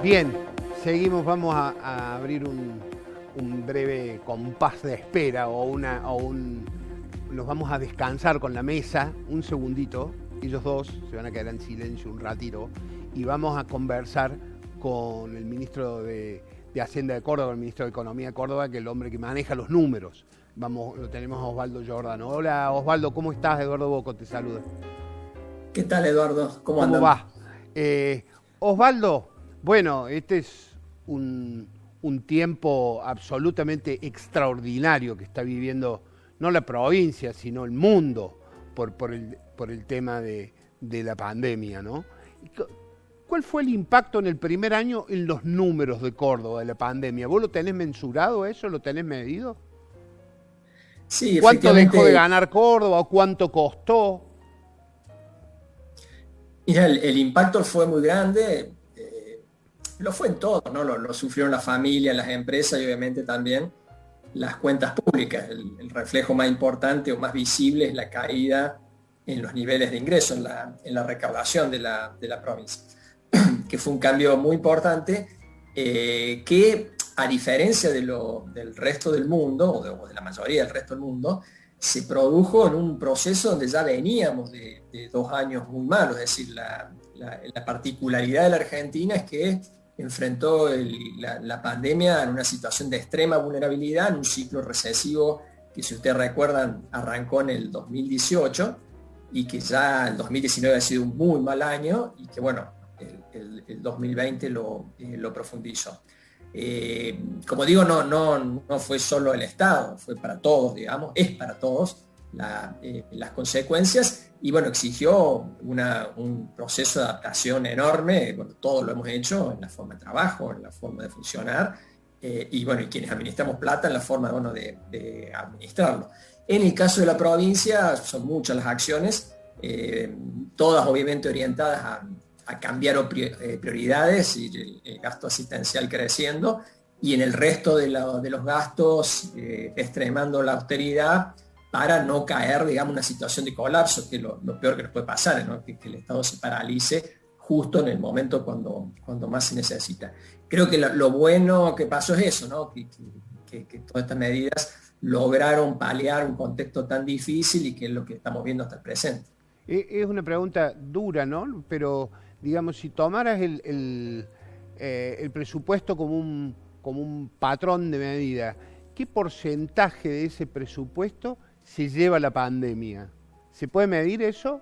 Bien, seguimos, vamos a abrir un breve compás de espera nos vamos a descansar con la mesa un segundito, ellos dos se van a quedar en silencio un ratito y vamos a conversar con el ministro de Hacienda de Córdoba, el ministro de Economía de Córdoba, que es el hombre que maneja los números. Lo tenemos a Osvaldo Giordano. Hola Osvaldo, ¿cómo estás? Eduardo Bocco te saluda. ¿Qué tal, Eduardo? ¿Cómo ¿Cómo andan? va? Osvaldo, bueno, este es un tiempo absolutamente extraordinario que está viviendo no la provincia, sino el mundo por el tema de la pandemia, ¿no? ¿Cuál fue el impacto en el primer año en los números de Córdoba de la pandemia? ¿Vos lo tenés mensurado eso? ¿Lo tenés medido? Sí, ¿Cuánto dejó de efectivamente. ganar Córdoba o cuánto costó? Mira, el impacto fue muy grande. Lo fue en todo, ¿no? Lo sufrieron las familias, las empresas y obviamente también las cuentas públicas. El reflejo más importante o más visible es la caída en los niveles de ingreso, en la recaudación de la provincia, que fue un cambio muy importante, que a diferencia del resto del mundo, o de la mayoría del resto del mundo, se produjo en un proceso donde ya veníamos de 2 años muy malos. Es decir, la particularidad de la Argentina es que enfrentó la pandemia en una situación de extrema vulnerabilidad, en un ciclo recesivo que, si ustedes recuerdan, arrancó en el 2018 y que ya el 2019 ha sido un muy mal año y que, bueno, el 2020 lo profundizó. Como digo, no fue solo el Estado, fue para todos, digamos, es para todos las consecuencias y bueno, exigió un proceso de adaptación enorme. Bueno, todos lo hemos hecho en la forma de trabajo, en la forma de funcionar y bueno, y quienes administramos plata en la forma, bueno, de administrarlo. En el caso de la provincia son muchas las acciones, todas obviamente orientadas a cambiar prioridades y el gasto asistencial creciendo, y en el resto de los gastos extremando la austeridad para no caer, digamos, en una situación de colapso, que es lo peor que nos puede pasar, ¿no? Que el Estado se paralice justo en el momento cuando más se necesita. Creo que lo bueno que pasó es eso, ¿no? Que todas estas medidas lograron paliar un contexto tan difícil y que es lo que estamos viendo hasta el presente. Es una pregunta dura, ¿no? Pero, digamos, si tomaras el presupuesto como un patrón de medida, ¿qué porcentaje de ese presupuesto se lleva la pandemia? ¿Se puede medir eso?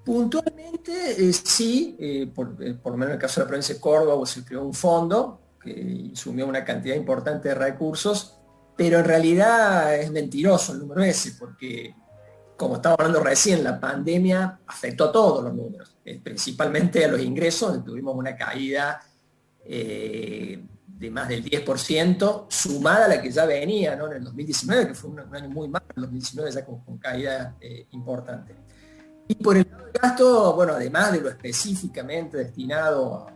Puntualmente, sí, por lo menos en el caso de la provincia de Córdoba, se creó un fondo que insumió una cantidad importante de recursos, pero en realidad es mentiroso el número ese, porque como estaba hablando recién, la pandemia afectó a todos los números, principalmente a los ingresos, donde tuvimos una caída de más del 10%, sumada a la que ya venía, ¿no? En el 2019, que fue un año muy malo, el 2019 ya con caída importante. Y por el lado del gasto, bueno, además de lo específicamente destinado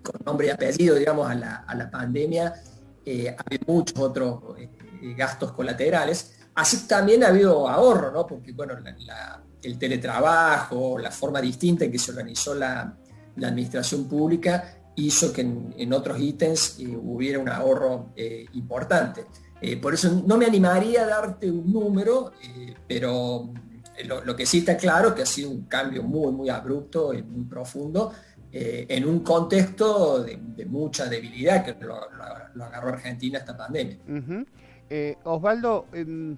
con nombre y apellido, digamos, a la pandemia, hay muchos otros gastos colaterales. Así también ha habido ahorro, ¿no? Porque, bueno, el teletrabajo, la forma distinta en que se organizó la administración pública hizo que en otros ítems hubiera un ahorro importante. Por eso no me animaría a darte un número, pero lo que sí está claro es que ha sido un cambio muy, muy abrupto y muy profundo en un contexto de mucha debilidad que lo agarró Argentina esta pandemia. Uh-huh. Osvaldo, en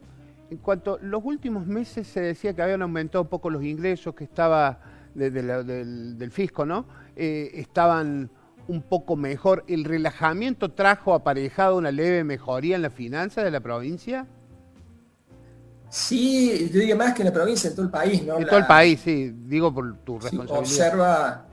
cuanto a los últimos meses se decía que habían aumentado un poco los ingresos, que estaba del fisco, ¿no? Estaban un poco mejor. ¿El relajamiento trajo aparejado una leve mejoría en las finanzas de la provincia? Sí, yo diría más que en la provincia, en todo el país, ¿no? En todo el país, sí, digo por tu Sí, responsabilidad. observa,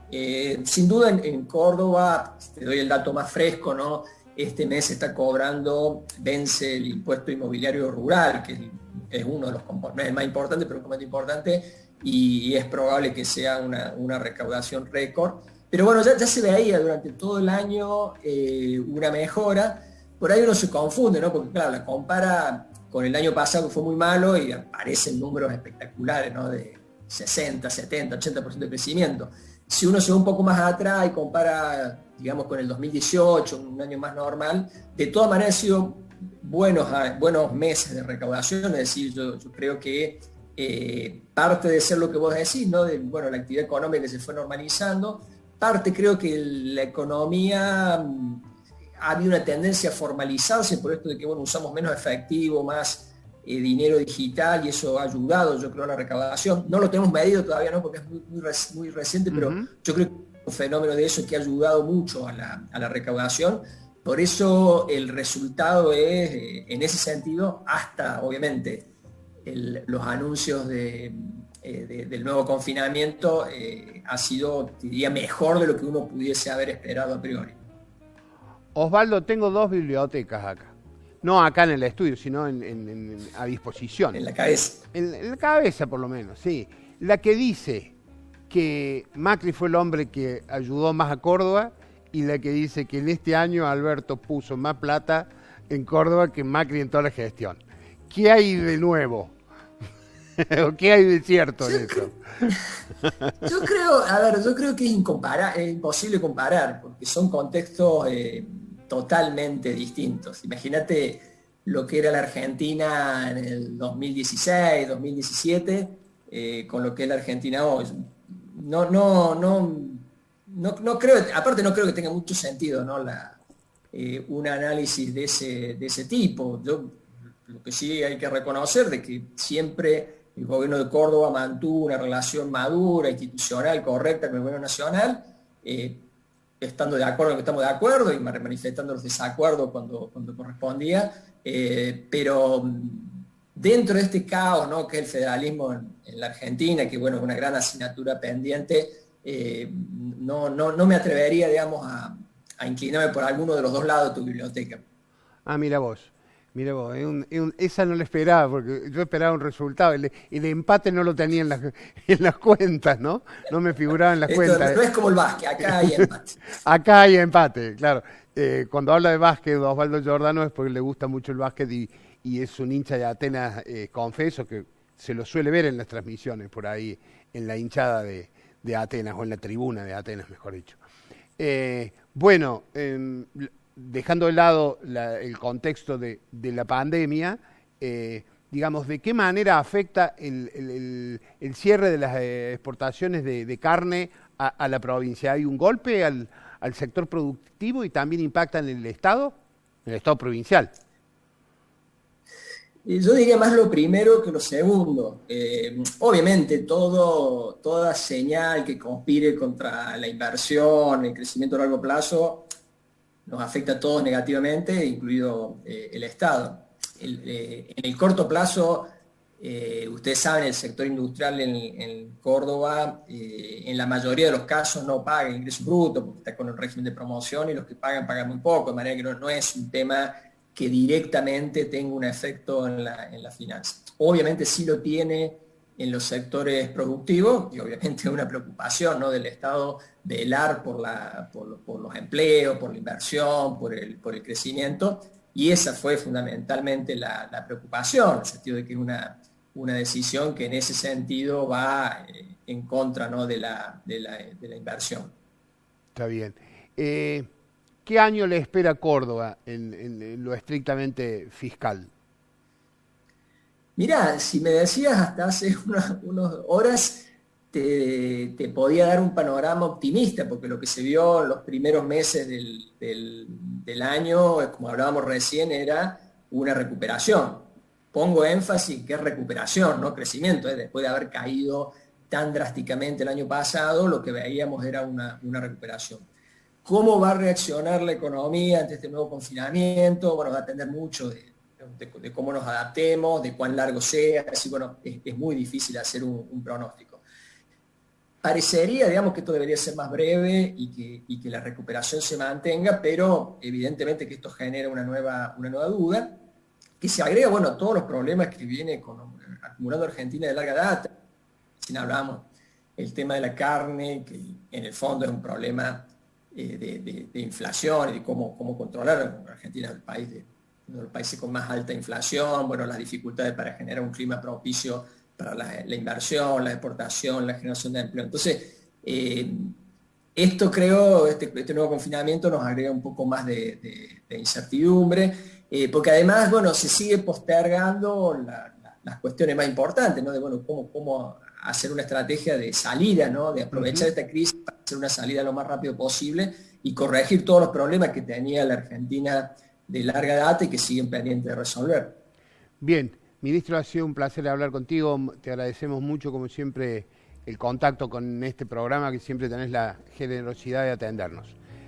sin duda en Córdoba, te doy el dato más fresco, ¿no? Este mes se está cobrando, vence el impuesto inmobiliario rural, que es uno de los componentes más importantes, pero un componente importante, y es probable que sea una recaudación récord. Pero bueno, ya se veía durante todo el año una mejora. Por ahí uno se confunde, ¿no? Porque claro, la compara con el año pasado, que fue muy malo, y aparecen números espectaculares, ¿no? De 60, 70, 80% de crecimiento. Si uno se va un poco más atrás y compara, digamos, con el 2018, un año más normal, de todas maneras han sido buenos meses de recaudación, es decir, yo creo que parte de ser lo que vos decís, ¿no? De, bueno, la actividad económica que se fue normalizando, parte creo que la economía ha habido una tendencia a formalizarse por esto de que, bueno, usamos menos efectivo, más dinero digital, y eso ha ayudado, yo creo, a la recaudación. No lo tenemos medido todavía, ¿no? Porque es muy reciente, pero yo creo que un fenómeno de eso que ha ayudado mucho a la recaudación. Por eso el resultado es, en ese sentido, hasta, obviamente, los anuncios del nuevo confinamiento ha sido, diría, mejor de lo que uno pudiese haber esperado a priori. Osvaldo, tengo 2 bibliotecas acá. No acá en el estudio, sino a disposición. En la cabeza. En la cabeza, por lo menos, sí. La que dice que Macri fue el hombre que ayudó más a Córdoba, y la que dice que en este año Alberto puso más plata en Córdoba que Macri en toda la gestión. ¿Qué hay de nuevo? ¿O qué hay de cierto en eso? Yo creo que es imposible comparar, porque son contextos totalmente distintos. Imagínate lo que era la Argentina en el 2016, 2017, con lo que es la Argentina hoy. No creo, aparte no creo que tenga mucho sentido, ¿no? Un análisis de ese tipo. Lo que sí hay que reconocer de que siempre el gobierno de Córdoba mantuvo una relación madura, institucional, correcta con el gobierno nacional, estando de acuerdo en lo que estamos de acuerdo y manifestando los desacuerdos cuando correspondía, pero dentro de este caos, ¿no? Que es el federalismo en la Argentina, que bueno, es una gran asignatura pendiente, no me atrevería, digamos, a inclinarme por alguno de los dos lados de tu biblioteca. Ah, mira vos, esa no la esperaba, porque yo esperaba un resultado. El empate no lo tenía en las cuentas, ¿no? No me figuraba en las cuentas. No es como el básquet, acá hay empate. Acá hay empate, claro. Cuando habla de básquet, Osvaldo Giordano, es porque le gusta mucho el básquet y es un hincha de Atenas, confeso, que se lo suele ver en las transmisiones, por ahí, en la hinchada de Atenas, o en la tribuna de Atenas, mejor dicho. Bueno, dejando de lado el contexto de la pandemia, digamos, ¿de qué manera afecta el cierre de las exportaciones de carne a la provincia? ¿Hay un golpe al sector productivo y también impacta en el Estado provincial? Yo diría más lo primero que lo segundo. Obviamente toda señal que conspire contra la inversión, el crecimiento a largo plazo, nos afecta a todos negativamente, incluido el Estado. En el corto plazo, ustedes saben, el sector industrial en Córdoba, en la mayoría de los casos no paga ingreso bruto, porque está con el régimen de promoción, y los que pagan muy poco, de manera que no es un tema que directamente tenga un efecto en la finanza. Obviamente sí lo tiene en los sectores productivos, y obviamente es una preocupación, ¿no?, del Estado velar por los empleos, por la inversión, por el crecimiento, y esa fue fundamentalmente la preocupación, en el sentido de que es una decisión que en ese sentido va en contra, ¿no?, de la inversión. Está bien. ¿Qué año le espera Córdoba en lo estrictamente fiscal? Mirá, si me decías hasta hace unas horas, te podía dar un panorama optimista, porque lo que se vio en los primeros meses del año, como hablábamos recién, era una recuperación. Pongo énfasis que es recuperación, no crecimiento. Después de haber caído tan drásticamente el año pasado, lo que veíamos era una recuperación. ¿Cómo va a reaccionar la economía ante este nuevo confinamiento? Bueno, va a depender mucho de cómo nos adaptemos, de cuán largo sea. Así, bueno, es muy difícil hacer un pronóstico. Parecería, digamos, que esto debería ser más breve y que la recuperación se mantenga, pero evidentemente que esto genera una nueva duda, que se agrega, bueno, a todos los problemas que viene acumulando Argentina de larga data. Si hablamos el tema de la carne, que en el fondo es un problema de inflación y de cómo controlar. Argentina es uno de los países con más alta inflación, bueno, las dificultades para generar un clima propicio para la inversión, la exportación, la generación de empleo. Entonces, Esto creo, este nuevo confinamiento nos agrega un poco más de incertidumbre, porque además, bueno, se sigue postergando las cuestiones más importantes, ¿no? De, bueno, cómo hacer una estrategia de salida, ¿no? De aprovechar esta crisis para hacer una salida lo más rápido posible y corregir todos los problemas que tenía la Argentina de larga data y que siguen pendientes de resolver. Bien, ministro, ha sido un placer hablar contigo. Te agradecemos mucho, como siempre, el contacto con este programa, que siempre tenés la generosidad de atendernos.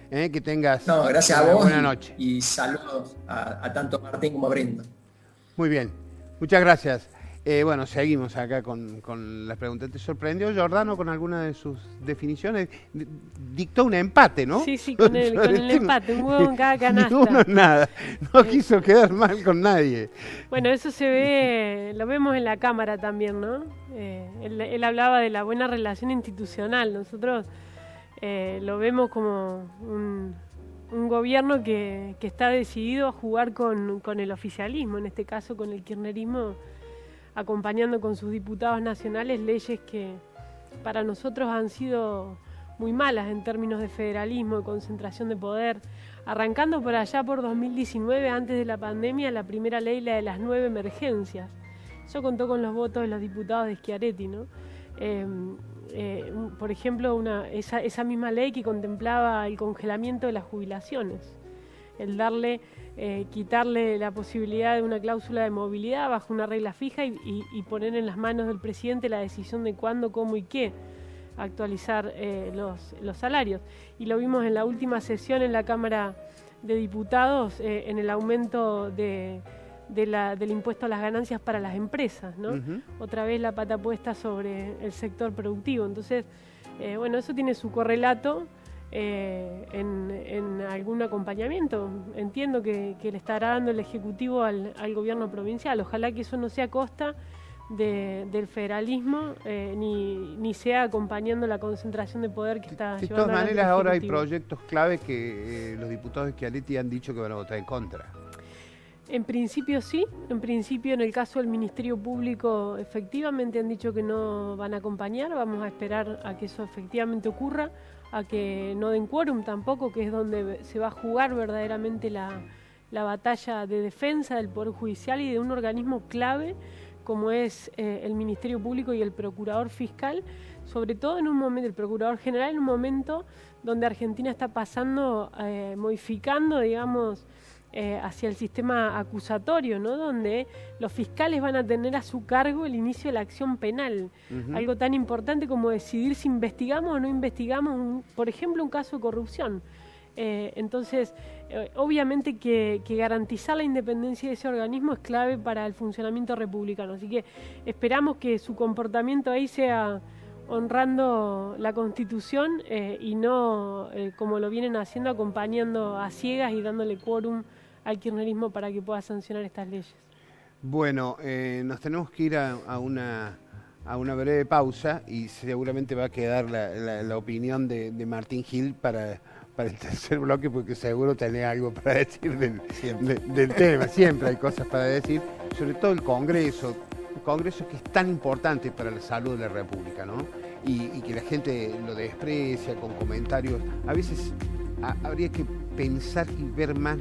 Que tengas No, gracias a una vos buena noche. y saludos a tanto Martín como a Brenda. Muy bien, muchas gracias. Bueno, seguimos acá con las preguntas. ¿Te sorprendió Giordano con alguna de sus definiciones? Dictó un empate, ¿no? Sí, con el empate, un huevo en cada canasta. Ninguno nada, no quiso quedar mal con nadie. Bueno, eso se ve, lo vemos en la Cámara también, ¿no? Él hablaba de la buena relación institucional. Nosotros lo vemos como un gobierno que está decidido a jugar con el oficialismo, en este caso con el kirchnerismo, acompañando con sus diputados nacionales leyes que para nosotros han sido muy malas en términos de federalismo, de concentración de poder. Arrancando por allá por 2019, antes de la pandemia, la primera ley, la de las 9 emergencias. Eso contó con los votos de los diputados de Schiaretti, ¿no? Por ejemplo, esa misma ley que contemplaba el congelamiento de las jubilaciones, el quitarle la posibilidad de una cláusula de movilidad bajo una regla fija y poner en las manos del presidente la decisión de cuándo, cómo y qué actualizar los salarios. Y lo vimos en la última sesión en la Cámara de Diputados, en el aumento del impuesto a las ganancias para las empresas, ¿no? Otra vez la pata puesta sobre el sector productivo. Entonces, bueno, eso tiene su correlato en algún acompañamiento. Entiendo que le estará dando el Ejecutivo al gobierno provincial. Ojalá que eso no sea a costa del federalismo, ni sea acompañando la concentración de poder que está llevando. De todas maneras, ahora hay Ejecutivo. proyectos clave que los diputados de Schiaretti han dicho que van a votar en contra. En principio sí, en principio en el caso del Ministerio Público efectivamente han dicho que no van a acompañar, vamos a esperar a que eso efectivamente ocurra, a que no den quórum tampoco, que es donde se va a jugar verdaderamente la batalla de defensa del Poder Judicial y de un organismo clave como es el Ministerio Público y el Procurador Fiscal, sobre todo en un momento, el Procurador General, en un momento donde Argentina está pasando, modificando, digamos, hacia el sistema acusatorio, ¿no? Donde los fiscales van a tener a su cargo el inicio de la acción penal. Algo tan importante como decidir si investigamos o no investigamos, por ejemplo, un caso de corrupción. Entonces, obviamente que garantizar la independencia de ese organismo es clave para el funcionamiento republicano. Así que esperamos que su comportamiento ahí sea honrando la Constitución y no como lo vienen haciendo, acompañando a ciegas y dándole quórum al kirchnerismo para que pueda sancionar estas leyes. Bueno, nos tenemos que ir a una breve pausa y seguramente va a quedar la opinión de Martín Gil para el tercer bloque, porque seguro tenés algo para decir del tema. Siempre hay cosas para decir, sobre todo el Congreso que es tan importante para la salud de la República, ¿no? Y que la gente lo desprecia con comentarios. A veces habría que pensar y ver más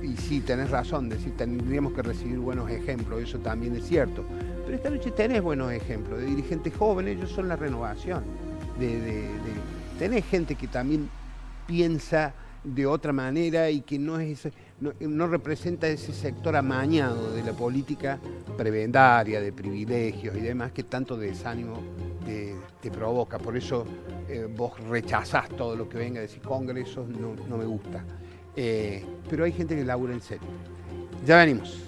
y sí, tenés razón, decir, tendríamos que recibir buenos ejemplos, eso también es cierto. Pero esta noche tenés buenos ejemplos de dirigentes jóvenes, ellos son la renovación. Tenés gente que también piensa de otra manera y que no representa ese sector amañado de la política prebendaria, de privilegios y demás, que tanto desánimo te provoca. Por eso vos rechazás todo lo que venga a decir congresos, no me gusta. Pero hay gente que labura en serio. Ya venimos.